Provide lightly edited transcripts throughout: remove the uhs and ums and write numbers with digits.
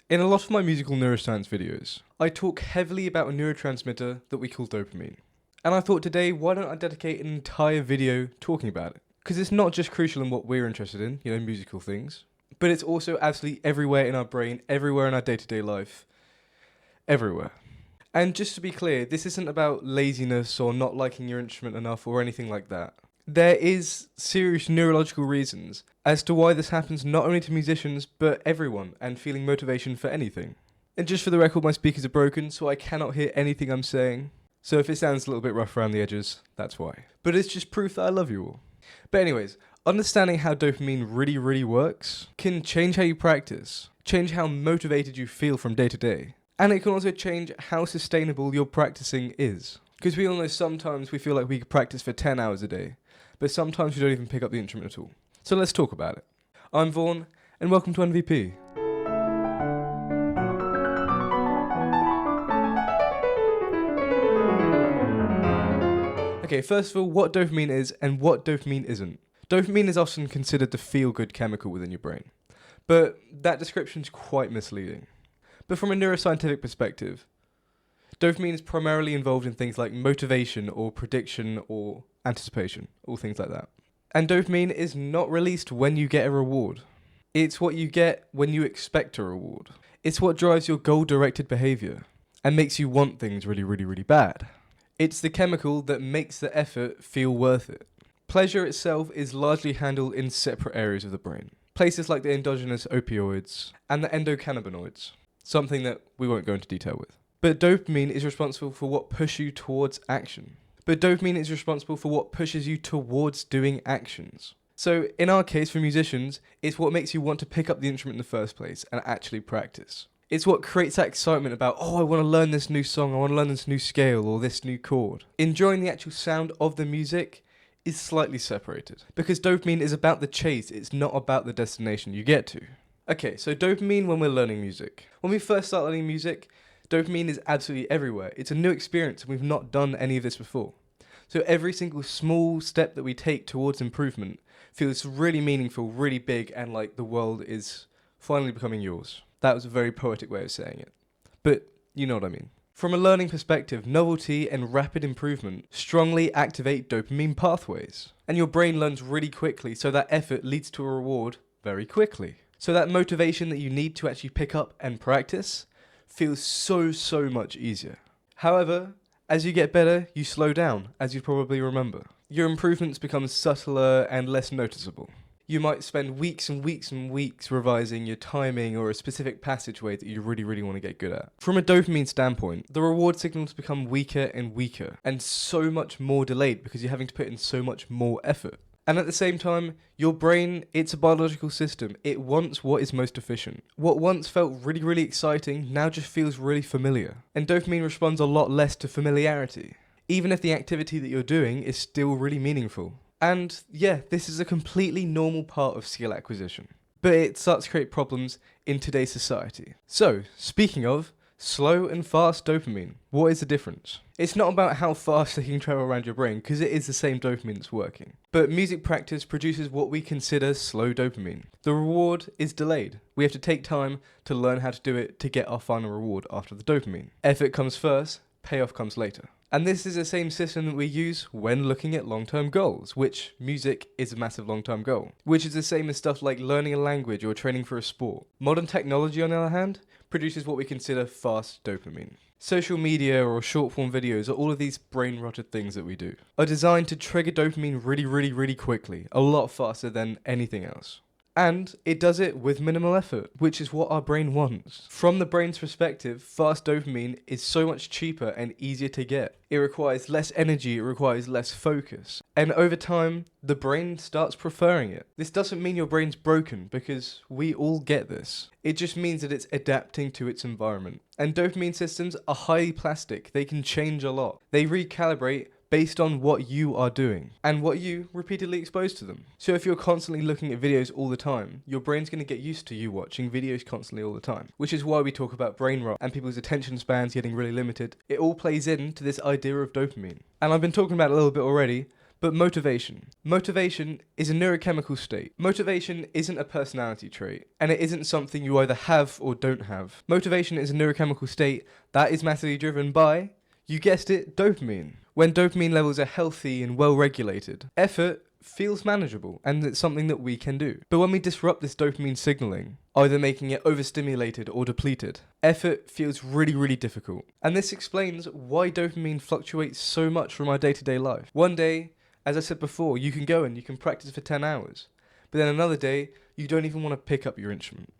In a lot of my musical neuroscience videos, I talk heavily about a neurotransmitter that we call dopamine. And I thought today, why don't I dedicate an entire video talking about it? Because it's not just crucial in what we're interested in, musical things, but it's also absolutely everywhere in our brain, everywhere in our day-to-day life, everywhere. And just to be clear, this isn't about laziness or not liking your instrument enough or anything like that. There is serious neurological reasons as to why this happens not only to musicians, but everyone, and feeling motivation for anything. And just for the record, my speakers are broken, so I cannot hear anything I'm saying. So if it sounds a little bit rough around the edges, that's why. But it's just proof that I love you all. But anyways, understanding how dopamine really works can change how you practice, change how motivated you feel from day to day, and it can also change how sustainable your practicing is. Because we all know sometimes we feel like we could practice for 10 hours a day, but sometimes we don't even pick up the instrument at all. So let's talk about it. I'm Vaughan, and welcome to MVP. Okay, first of all, what dopamine is and what dopamine isn't. Dopamine is often considered the feel-good chemical within your brain, but that description is quite misleading. But from a neuroscientific perspective, dopamine is primarily involved in things like motivation or prediction or anticipation, all things like that. And dopamine is not released when you get a reward. It's what you get when you expect a reward. It's what drives your goal-directed behavior and makes you want things really bad. It's the chemical that makes the effort feel worth it. Pleasure itself is largely handled in separate areas of the brain. Places like the endogenous opioids and the endocannabinoids, something that we won't go into detail with. But dopamine is responsible for what pushes you towards action. But dopamine is responsible for what pushes you towards doing actions. So in our case, for musicians, it's what makes you want to pick up the instrument in the first place and actually practice. It's what creates that excitement about, I want to learn this new song, I want to learn this new scale or this new chord. Enjoying the actual sound of the music is slightly separated, because dopamine is about the chase, it's not about the destination you get to. Okay, so dopamine when we're learning music. When we first start learning music, dopamine is absolutely everywhere. It's a new experience and we've not done any of this before. So every single small step that we take towards improvement feels really meaningful, really big, and like the world is finally becoming yours. That was a very poetic way of saying it. But you know what I mean. From a learning perspective, novelty and rapid improvement strongly activate dopamine pathways. And your brain learns really quickly, so that effort leads to a reward very quickly. So that motivation that you need to actually pick up and practice feels so much easier. However, as you get better, you slow down, as you probably remember. Your improvements become subtler and less noticeable. You might spend weeks and weeks revising your timing or a specific passageway that you really want to get good at. From a dopamine standpoint, the reward signals become weaker and weaker, and so much more delayed because you're having to put in so much more effort. And at the same time, your brain, it's a biological system. It wants what is most efficient. What once felt really exciting now just feels really familiar. And dopamine responds a lot less to familiarity, even if the activity that you're doing is still really meaningful. And yeah, this is a completely normal part of skill acquisition, but it starts to create problems in today's society. So, speaking of slow and fast dopamine, what is the difference? It's not about how fast it can travel around your brain, because it is the same dopamine that's working. But music practice produces what we consider slow dopamine. The reward is delayed. We have to take time to learn how to do it to get our final reward after the dopamine. Effort comes first, payoff comes later. And this is the same system that we use when looking at long-term goals, which music is a massive long-term goal, which is the same as stuff like learning a language or training for a sport. Modern technology, on the other hand, produces what we consider fast dopamine. Social media or short-form videos, or all of these brain-rotted things that we do, are designed to trigger dopamine really quickly, a lot faster than anything else. And it does it with minimal effort, which is what our brain wants. From the brain's perspective, fast dopamine is so much cheaper and easier to get. It requires less energy, it requires less focus. And over time, the brain starts preferring it. This doesn't mean your brain's broken, because we all get this. It just means that it's adapting to its environment. And dopamine systems are highly plastic. They can change a lot. They recalibrate based on what you are doing and what you repeatedly expose to them. So if you're constantly looking at videos all the time, your brain's going to get used to you watching videos constantly all the time, which is why we talk about brain rot and people's attention spans getting really limited. It all plays into this idea of dopamine. And I've been talking about it a little bit already, But motivation. Motivation is a neurochemical state. Motivation isn't a personality trait, and it isn't something you either have or don't have. Motivation is a neurochemical state that is massively driven by, you guessed it, dopamine. When dopamine levels are healthy and well regulated, effort feels manageable and it's something that we can do. But when we disrupt this dopamine signaling, either making it overstimulated or depleted, effort feels really difficult. And this explains why dopamine fluctuates so much from our day-to-day life. One day, as I said before, you can go and you can practice for 10 hours. But then another day, you don't even want to pick up your instrument.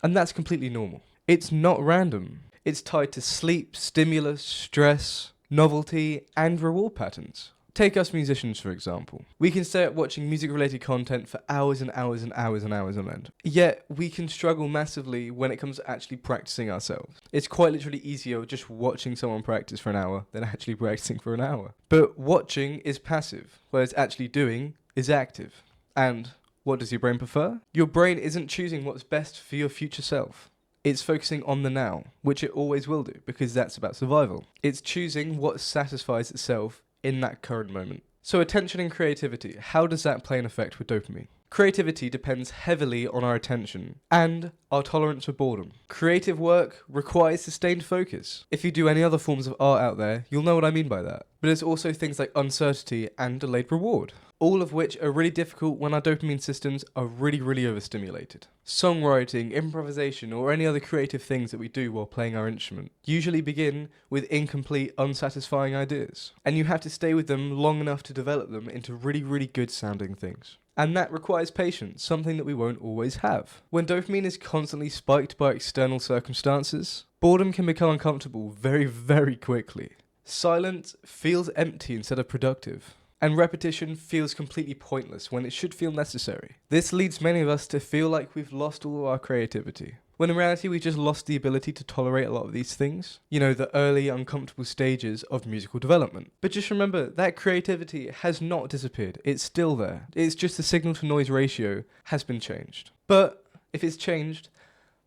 And that's completely normal. It's not random. It's tied to sleep, stimulus, stress, novelty, and reward patterns. Take us musicians, for example. We can stay up watching music-related content for hours and hours and hours and hours on end. Yet, we can struggle massively when it comes to actually practicing ourselves. It's quite literally easier just watching someone practice for an hour than actually practicing for an hour. But watching is passive, whereas actually doing is active. And what does your brain prefer? Your brain isn't choosing what's best for your future self. It's focusing on the now, which it always will do, because that's about survival. It's choosing what satisfies itself in that current moment. So attention and creativity, how does that play an effect with dopamine? Creativity depends heavily on our attention and our tolerance for boredom. Creative work requires sustained focus. If you do any other forms of art out there, you'll know what I mean by that. But there's also things like uncertainty and delayed reward, all of which are really difficult when our dopamine systems are really overstimulated. Songwriting, improvisation, or any other creative things that we do while playing our instrument usually begin with incomplete, unsatisfying ideas. And you have to stay with them long enough to develop them into really good sounding things. And that requires patience, something that we won't always have. When dopamine is constantly spiked by external circumstances, boredom can become uncomfortable very quickly. Silence feels empty instead of productive. And repetition feels completely pointless when it should feel necessary. This leads many of us to feel like we've lost all of our creativity, when in reality we just lost the ability to tolerate a lot of these things. You know, the early uncomfortable stages of musical development. But just remember, that creativity has not disappeared. It's still there. It's just the signal to noise ratio has been changed. But if it's changed,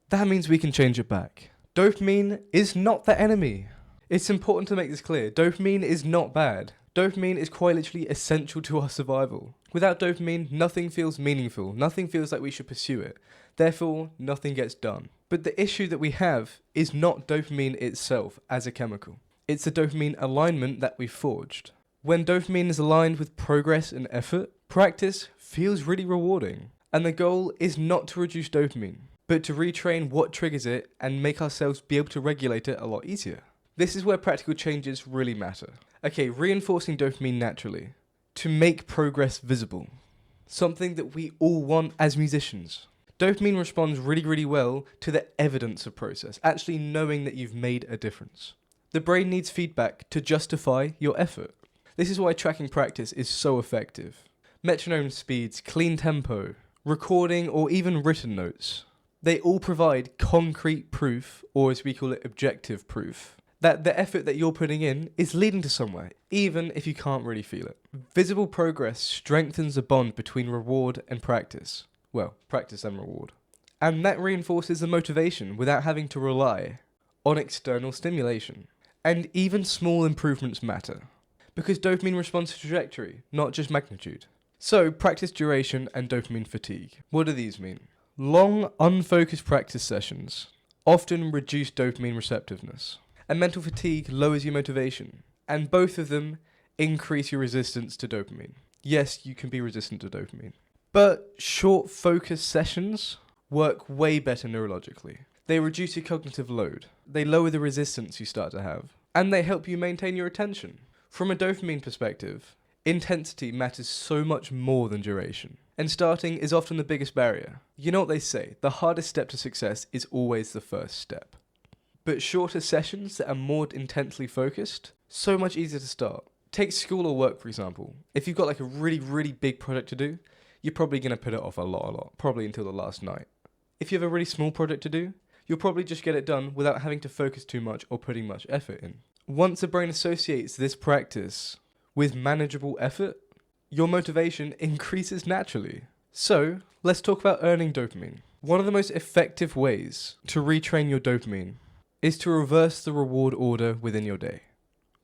that means we can change it back. Dopamine is not the enemy. It's important to make this clear. Dopamine is not bad. Dopamine is quite literally essential to our survival. Without dopamine, nothing feels meaningful. Nothing feels like we should pursue it. Therefore, nothing gets done. But the issue that we have is not dopamine itself as a chemical. It's the dopamine alignment that we've forged. When dopamine is aligned with progress and effort, practice feels really rewarding. And the goal is not to reduce dopamine, but to retrain what triggers it and make ourselves be able to regulate it a lot easier. This is where practical changes really matter. Okay, reinforcing dopamine naturally, to make progress visible. Something that we all want as musicians. Dopamine responds really well to the evidence of process, actually knowing that you've made a difference. The brain needs feedback to justify your effort. This is why tracking practice is so effective. Metronome speeds, clean tempo, recording or even written notes. They all provide concrete proof, or as we call it, objective proof, that the effort that you're putting in is leading to somewhere, even if you can't really feel it. Visible progress strengthens the bond between reward and practice. Well, practice and reward. And that reinforces the motivation without having to rely on external stimulation. And even small improvements matter, because dopamine responds to trajectory, not just magnitude. So, practice duration and dopamine fatigue. What do these mean? Long, unfocused practice sessions often reduce dopamine receptiveness. And mental fatigue lowers your motivation. And both of them increase your resistance to dopamine. Yes, you can be resistant to dopamine. But short focused sessions work way better neurologically. They reduce your cognitive load. They lower the resistance you start to have. And they help you maintain your attention. From a dopamine perspective, intensity matters so much more than duration. And starting is often the biggest barrier. You know what they say, the hardest step to success is always the first step. But shorter sessions that are more intensely focused, so much easier to start. Take school or work, for example. If you've got like a really big project to do, you're probably going to put it off a lot, probably until the last night. If you have a really small project to do, you'll probably just get it done without having to focus too much or putting much effort in. Once the brain associates this practice with manageable effort, your motivation increases naturally. So, let's talk about earning dopamine. One of the most effective ways to retrain your dopamine is to reverse the reward order within your day.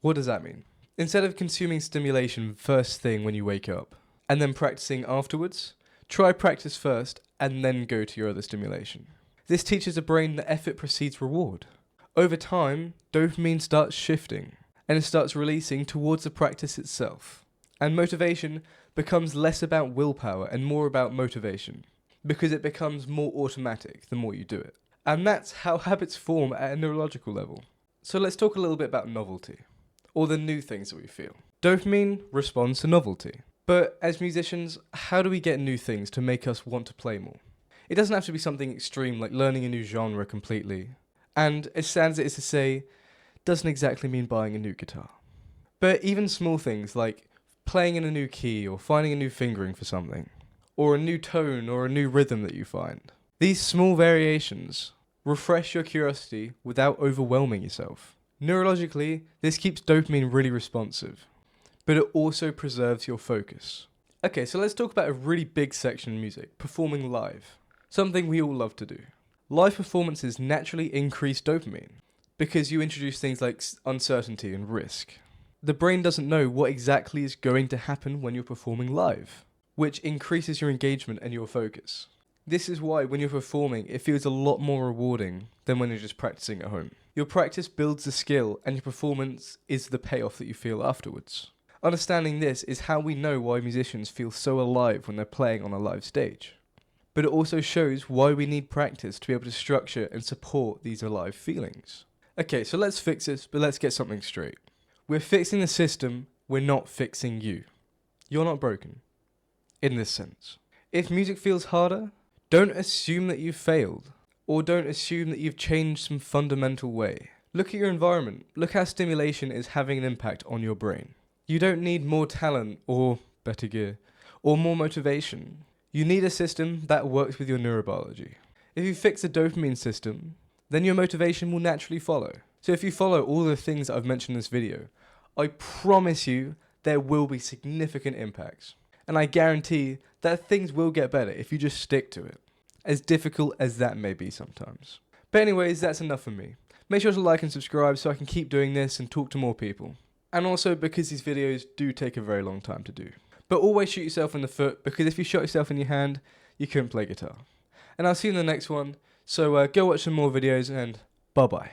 What does that mean? Instead of consuming stimulation first thing when you wake up, and then practicing afterwards, try practice first and then go to your other stimulation. This teaches the brain that effort precedes reward. Over time, dopamine starts shifting, and it starts releasing towards the practice itself. And motivation becomes less about willpower and more about motivation, because it becomes more automatic the more you do it. And that's how habits form at a neurological level. So let's talk a little bit about novelty, or the new things that we feel. Dopamine responds to novelty. But as musicians, how do we get new things to make us want to play more? It doesn't have to be something extreme like learning a new genre completely. And as sad as it is to say, doesn't exactly mean buying a new guitar. But even small things like playing in a new key or finding a new fingering for something, or a new tone or a new rhythm that you find. These small variations refresh your curiosity without overwhelming yourself. Neurologically, this keeps dopamine really responsive, but it also preserves your focus. Okay, so let's talk about a really big section in music, performing live. Something we all love to do. Live performances naturally increase dopamine because you introduce things like uncertainty and risk. The brain doesn't know what exactly is going to happen when you're performing live, which increases your engagement and your focus. This is why when you're performing, it feels a lot more rewarding than when you're just practicing at home. Your practice builds the skill and your performance is the payoff that you feel afterwards. Understanding this is how we know why musicians feel so alive when they're playing on a live stage. But it also shows why we need practice to be able to structure and support these alive feelings. Okay, so let's fix this, but let's get something straight. We're fixing the system, we're not fixing you. You're not broken. In this sense. If music feels harder, don't assume that you've failed, or don't assume that you've changed some fundamental way. Look at your environment. Look how stimulation is having an impact on your brain. You don't need more talent, or better gear, or more motivation. You need a system that works with your neurobiology. If you fix the dopamine system, then your motivation will naturally follow. So if you follow all the things that I've mentioned in this video, I promise you there will be significant impacts. And I guarantee that things will get better if you just stick to it. As difficult as that may be sometimes. But anyways, that's enough for me. Make sure to like and subscribe so I can keep doing this and talk to more people. And also because these videos do take a very long time to do. But always shoot yourself in the foot, because if you shot yourself in your hand, you couldn't play guitar. And I'll see you in the next one, so go watch some more videos and bye bye.